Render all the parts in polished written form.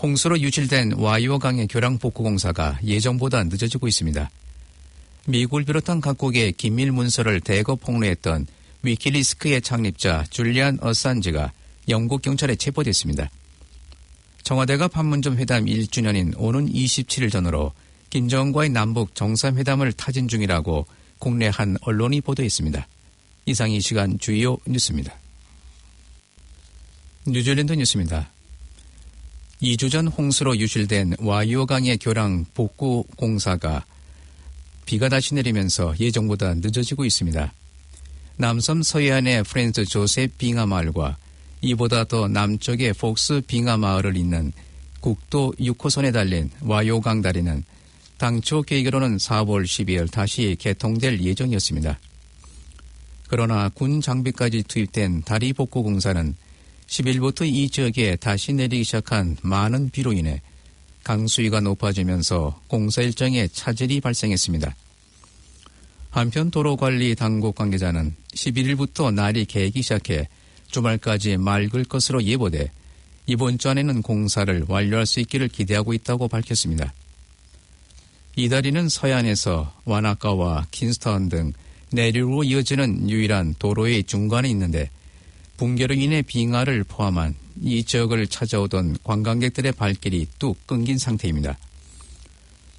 홍수로 유실된 와이오 강의 교량 복구 공사가 예정보다 늦어지고 있습니다. 미국을 비롯한 각국의 기밀 문서를 대거 폭로했던 위키리스크의 창립자 줄리안 어산지가 영국 경찰에 체포됐습니다. 청와대가 판문점 회담 1주년인 오는 27일 전후로 김정은과의 남북 정상회담을 타진 중이라고 국내 한 언론이 보도했습니다. 이상 이 시간 주요 뉴스입니다. 뉴질랜드 뉴스입니다. 2주 전 홍수로 유실된 와이오 강의 교량 복구 공사가 비가 다시 내리면서 예정보다 늦어지고 있습니다. 남섬 서해안의 프랜스 조셉 빙하 마을과 이보다 더 남쪽의 폭스 빙하 마을을 잇는 국도 6호선에 달린 와이오 강 다리는 당초 계획으로는 4월 12일 다시 개통될 예정이었습니다. 그러나 군 장비까지 투입된 다리 복구 공사는 10일부터 이 지역에 다시 내리기 시작한 많은 비로 인해 강수위가 높아지면서 공사 일정에 차질이 발생했습니다. 한편 도로관리 당국 관계자는 11일부터 날이 개기 시작해 주말까지 맑을 것으로 예보돼 이번 주 안에는 공사를 완료할 수 있기를 기대하고 있다고 밝혔습니다. 이 다리는 서해안에서 와나카와 킨스타운 등 내륙으로 이어지는 유일한 도로의 중간에 있는데 붕괴로 인해 빙하를 포함한 이 지역을 찾아오던 관광객들의 발길이 뚝 끊긴 상태입니다.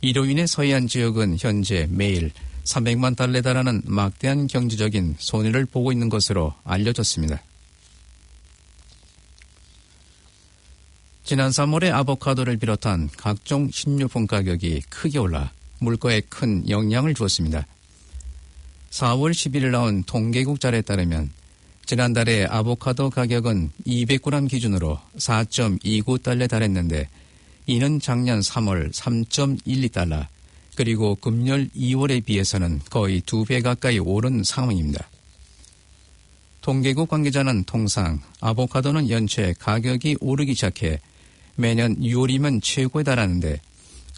이로 인해 서해안 지역은 현재 매일 300만 달러에 달하는 막대한 경제적인 손해를 보고 있는 것으로 알려졌습니다. 지난 3월에 아보카도를 비롯한 각종 식료품 가격이 크게 올라 물가에 큰 영향을 주었습니다. 4월 11일 나온 통계국 자료에 따르면 지난달에 아보카도 가격은 200g 기준으로 4.29달러에 달했는데 이는 작년 3월 3.12달러 그리고 금년 2월에 비해서는 거의 2배 가까이 오른 상황입니다. 통계국 관계자는 통상 아보카도는 연초에 가격이 오르기 시작해 매년 6월이면 최고에 달하는데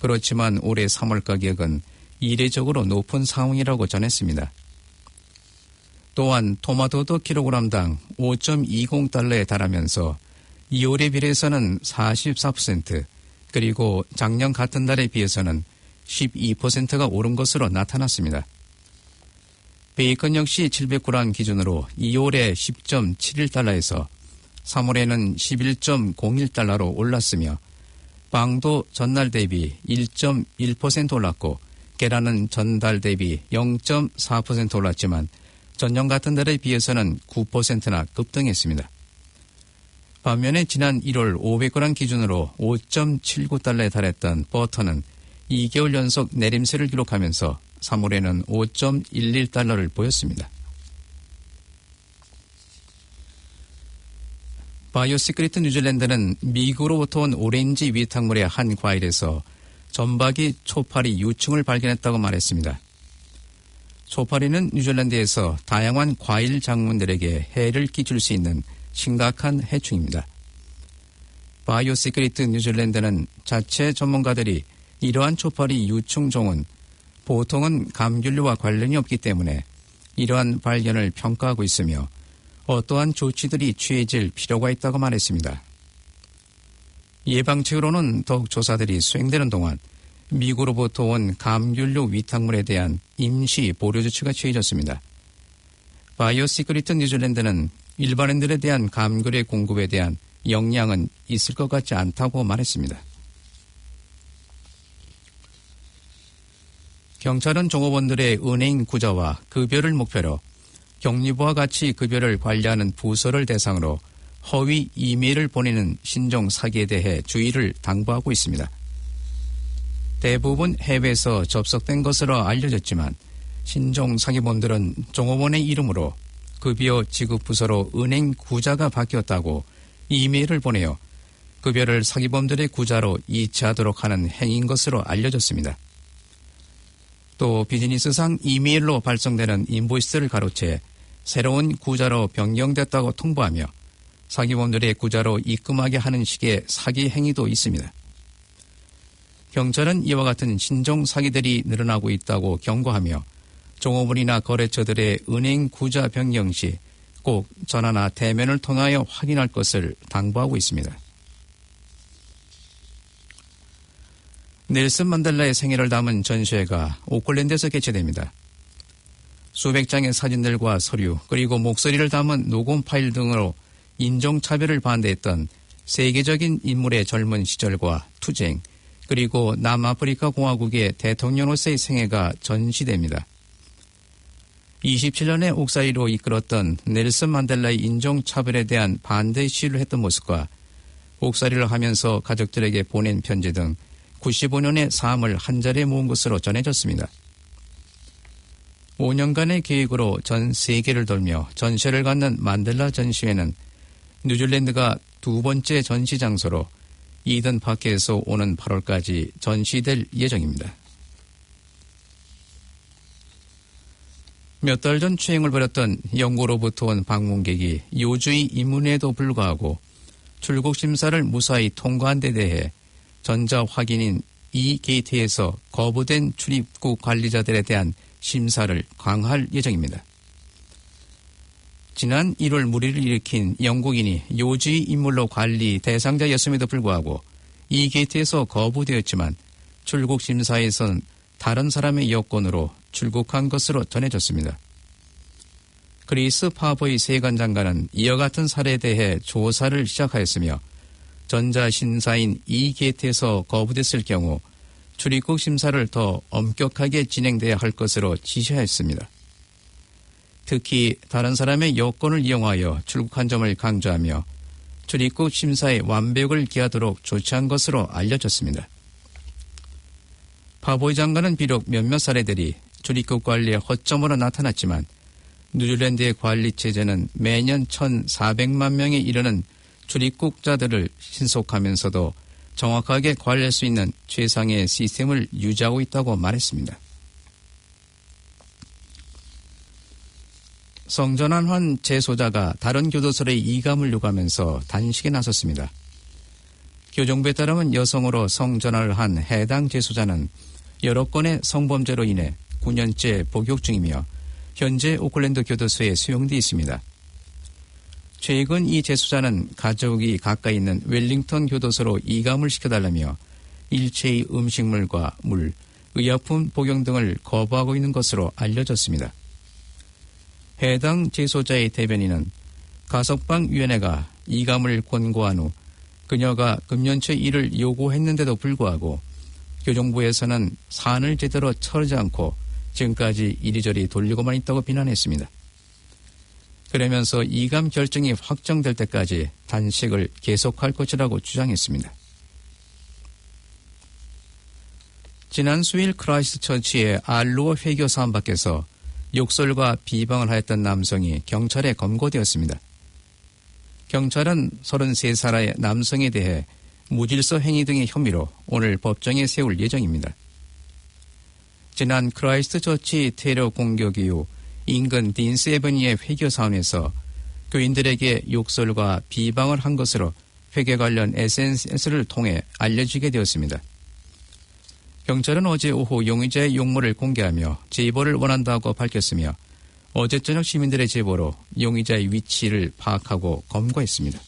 그렇지만 올해 3월 가격은 이례적으로 높은 상황이라고 전했습니다. 또한 토마토도 킬로그램당 5.20달러에 달하면서 2월에 비해서는 44% 그리고 작년 같은 달에 비해서는 12%가 오른 것으로 나타났습니다. 베이컨 역시 700g 기준으로 2월에 10.71달러에서 3월에는 11.01달러로 올랐으며 빵도 전날 대비 1.1% 올랐고 계란은 전달 대비 0.4% 올랐지만 전년 같은 달에 비해서는 9%나 급등했습니다. 반면에 지난 1월 500g 기준으로 5.79달러에 달했던 버터는 2개월 연속 내림세를 기록하면서 3월에는 5.11달러를 보였습니다. 바이오시크리트 뉴질랜드는 미국으로부터 온 오렌지 위탁물의 한 과일에서 점박이 초파리 유충을 발견했다고 말했습니다. 초파리는 뉴질랜드에서 다양한 과일 작물들에게 해를 끼칠 수 있는 심각한 해충입니다. 바이오시크리트 뉴질랜드는 자체 전문가들이 이러한 초파리 유충종은 보통은 감귤류와 관련이 없기 때문에 이러한 발견을 평가하고 있으며 어떠한 조치들이 취해질 필요가 있다고 말했습니다. 예방책으로는 더욱 조사들이 수행되는 동안 미국으로부터 온 감귤류 위탁물에 대한 임시 보류 조치가 취해졌습니다. 바이오시크리트 뉴질랜드는 일반인들에 대한 감귤의 공급에 대한 영향은 있을 것 같지 않다고 말했습니다. 경찰은 종업원들의 은행 구자와 급여를 목표로 격리부와 같이 급여를 관리하는 부서를 대상으로 허위 이메일을 보내는 신종 사기에 대해 주의를 당부하고 있습니다. 대부분 해외에서 접속된 것으로 알려졌지만 신종 사기범들은 종업원의 이름으로 급여 지급 부서로 은행 구자가 바뀌었다고 이메일을 보내어 급여를 사기범들의 구자로 이체하도록 하는 행위인 것으로 알려졌습니다. 또 비즈니스상 이메일로 발송되는 인보이스를 가로채 새로운 구자로 변경됐다고 통보하며 사기범들의 구자로 입금하게 하는 식의 사기 행위도 있습니다. 경찰은 이와 같은 신종 사기들이 늘어나고 있다고 경고하며 종업원이나 거래처들의 은행 구자 변경 시 꼭 전화나 대면을 통하여 확인할 것을 당부하고 있습니다. 넬슨 만델라의 생애를 담은 전시회가 오클랜드에서 개최됩니다. 수백 장의 사진들과 서류 그리고 목소리를 담은 녹음 파일 등으로 인종차별을 반대했던 세계적인 인물의 젊은 시절과 투쟁 그리고 남아프리카 공화국의 대통령으로서의 생애가 전시됩니다. 27년의 옥사이로 이끌었던 넬슨 만델라의 인종차별에 대한 반대 시위를 했던 모습과 옥살이를 하면서 가족들에게 보낸 편지 등 95년의 삶을 한자리에 모은 것으로 전해졌습니다. 5년간의 계획으로 전 세계를 돌며 전시회를 갖는 만델라 전시회는 뉴질랜드가 두 번째 전시 장소로 이든 파크에서 오는 8월까지 전시될 예정입니다. 몇 달 전 추행을 벌였던 영국으로부터 온 방문객이 요주의 입문에도 불구하고 출국 심사를 무사히 통과한 데 대해 전자 확인인 이 게이트에서 거부된 출입국 관리자들에 대한 심사를 강화할 예정입니다. 지난 1월 무리를 일으킨 영국인이 요주의 인물로 관리 대상자였음에도 불구하고 이 게이트에서 거부되었지만 출국 심사에선 다른 사람의 여권으로 출국한 것으로 전해졌습니다. 그리스 파버의 세관 장관은 이와 같은 사례에 대해 조사를 시작하였으며 전자신사인 이 게이트에서 거부됐을 경우 출입국 심사를 더 엄격하게 진행돼야 할 것으로 지시하였습니다. 특히 다른 사람의 여권을 이용하여 출국한 점을 강조하며 출입국 심사의 완벽을 기하도록 조치한 것으로 알려졌습니다. 파보이 장관은 비록 몇몇 사례들이 출입국 관리의 허점으로 나타났지만 뉴질랜드의 관리 체제는 매년 1,400만 명에 이르는 출입국자들을 신속하면서도 정확하게 관리할 수 있는 최상의 시스템을 유지하고 있다고 말했습니다. 성전환 한 재소자가 다른 교도소의 이감을 요구하면서 단식에 나섰습니다. 교정부에 따르면 여성으로 성전환을 한 해당 재소자는 여러 건의 성범죄로 인해 9년째 복역 중이며 현재 오클랜드 교도소에 수용돼 있습니다. 최근 이 재소자는 가족이 가까이 있는 웰링턴 교도소로 이감을 시켜달라며 일체의 음식물과 물, 의약품 복용 등을 거부하고 있는 것으로 알려졌습니다. 해당 재소자의 대변인은 가석방위원회가 이감을 권고한 후 그녀가 금년초 이를 요구했는데도 불구하고 교정부에서는 사안을 제대로 처리하지 않고 지금까지 이리저리 돌리고만 있다고 비난했습니다. 그러면서 이감 결정이 확정될 때까지 단식을 계속할 것이라고 주장했습니다. 지난 수요일 크라이스트처치의 알루어 회교 사원 밖에서 욕설과 비방을 하였던 남성이 경찰에 검거되었습니다. 경찰은 33살의 남성에 대해 무질서 행위 등의 혐의로 오늘 법정에 세울 예정입니다. 지난 크라이스트처치 테러 공격 이후 인근 딘스 에버니의 회교 사원에서 교인들에게 욕설과 비방을 한 것으로 회계 관련 SNS를 통해 알려지게 되었습니다. 경찰은 어제 오후 용의자의 용모를 공개하며 제보를 원한다고 밝혔으며 어제 저녁 시민들의 제보로 용의자의 위치를 파악하고 검거했습니다.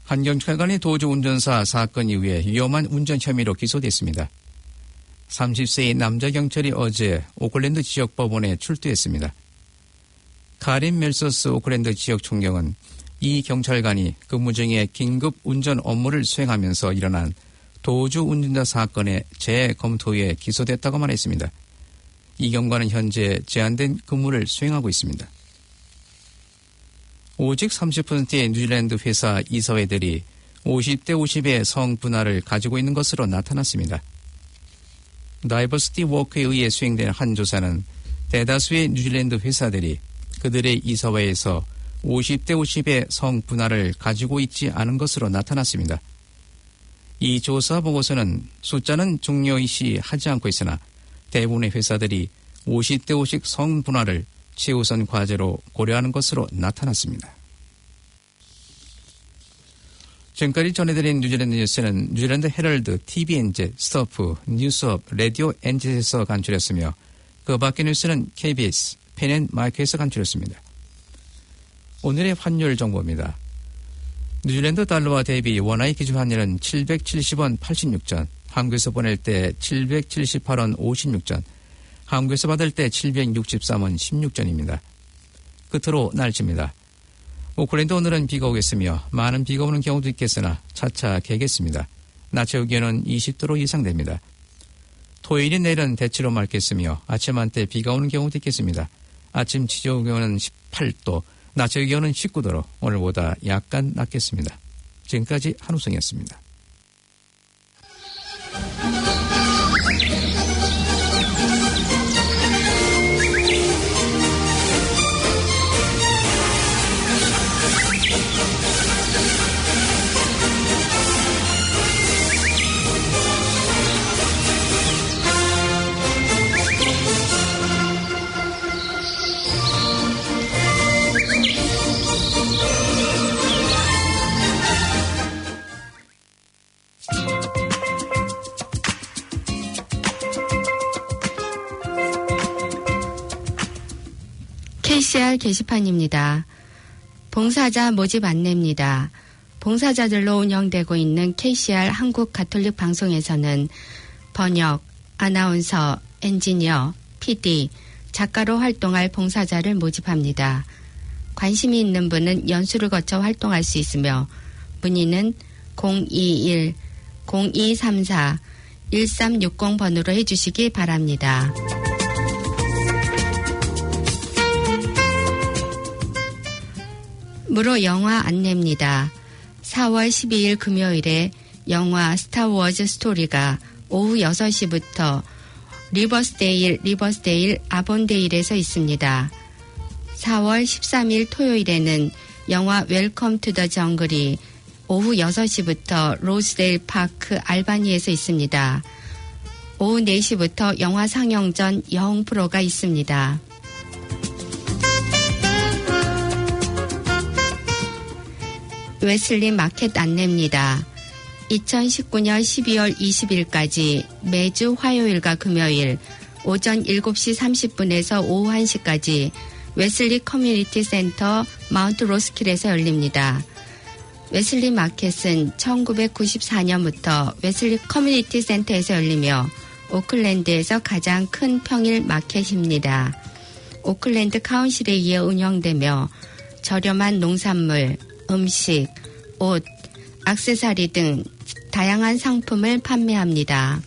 한 경찰관이 도주 운전사 사건 이후에 위험한 운전 혐의로 기소됐습니다. 30세의 남자 경찰이 어제 오클랜드 지역법원에 출두했습니다. 카린 멜서스 오클랜드 지역 총경은 이 경찰관이 근무 중에 긴급 운전 업무를 수행하면서 일어난 도주 운전자 사건의 재검토에 기소됐다고 말했습니다. 이 경관은 현재 제한된 근무를 수행하고 있습니다. 오직 30%의 뉴질랜드 회사 이사회들이 50대 50의 성분할을 가지고 있는 것으로 나타났습니다. 다이버시티 워크에 의해 수행된 한 조사는 대다수의 뉴질랜드 회사들이 그들의 이사회에서 50대 50의 성분할을 가지고 있지 않은 것으로 나타났습니다. 이 조사 보고서는 숫자는 중요시하지 않고 있으나 대부분의 회사들이 50대 50 성분할을 최우선 과제로 고려하는 것으로 나타났습니다. 지금까지 전해드린 뉴질랜드 뉴스는 뉴질랜드 헤럴드, TVNZ, 스토프, 뉴스업, 라디오 NZ에서 간추렸으며 그 밖의 뉴스는 KBS, 펜앤마이크에서 간추렸습니다. 오늘의 환율 정보입니다. 뉴질랜드 달러와 대비 원화의 기준 환율은 770원 86전, 한국에서 보낼 때 778원 56전, 한국에서 받을 때 763원 16전입니다. 끝으로 날씨입니다. 오클랜드 오늘은 비가 오겠으며 많은 비가 오는 경우도 있겠으나 차차 개겠습니다. 낮 최고 기온은 20도로 예상됩니다. 토요일인 내일은 대체로 맑겠으며 아침 한때 비가 오는 경우도 있겠습니다. 아침 지저 기온은 18도, 낮 최고 기온은 19도로 오늘보다 약간 낮겠습니다. 지금까지 한우성이었습니다. KCR 게시판입니다. 봉사자 모집 안내입니다. 봉사자들로 운영되고 있는 KCR 한국 가톨릭 방송에서는 번역, 아나운서, 엔지니어, PD, 작가로 활동할 봉사자를 모집합니다. 관심이 있는 분은 연수를 거쳐 활동할 수 있으며 문의는 021-0234-1360번으로 해주시기 바랍니다. 무로 영화 안내입니다. 4월 12일 금요일에 영화 스타워즈 스토리가 오후 6시부터 리버스데일 아본데일에서 있습니다. 4월 13일 토요일에는 영화 웰컴 투 더 정글이 오후 6시부터 로스데일 파크 알바니에서 있습니다. 오후 4시부터 영화 상영 전 여행 프로가 있습니다. 웨슬리 마켓 안내입니다. 2019년 12월 20일까지 매주 화요일과 금요일 오전 7시 30분에서 오후 1시까지 웨슬리 커뮤니티 센터 마운트 로스킬에서 열립니다. 웨슬리 마켓은 1994년부터 웨슬리 커뮤니티 센터에서 열리며 오클랜드에서 가장 큰 평일 마켓입니다. 오클랜드 카운실에 의해 운영되며 저렴한 농산물, 음식, 옷, 액세서리 등 다양한 상품을 판매합니다.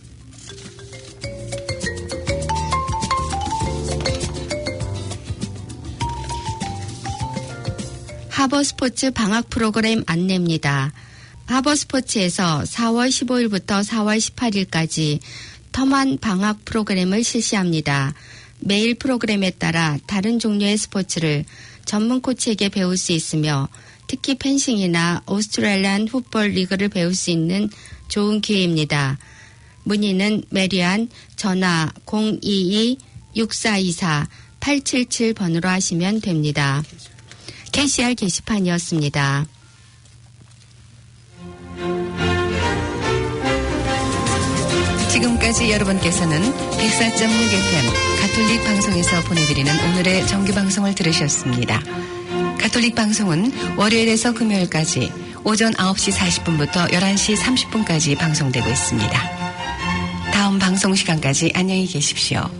하버스포츠 방학 프로그램 안내입니다. 하버스포츠에서 4월 15일부터 4월 18일까지 텀한 방학 프로그램을 실시합니다. 매일 프로그램에 따라 다른 종류의 스포츠를 전문 코치에게 배울 수 있으며 특히 펜싱이나 오스트레일리안 풋볼 리그를 배울 수 있는 좋은 기회입니다. 문의는 메리안 전화 022-6424-877번으로 하시면 됩니다. KCR 게시판이었습니다. 지금까지 여러분께서는 104.6FM 가톨릭 방송에서 보내드리는 오늘의 정규방송을 들으셨습니다. 가톨릭 방송은 월요일에서 금요일까지 오전 9시 40분부터 11시 30분까지 방송되고 있습니다. 다음 방송 시간까지 안녕히 계십시오.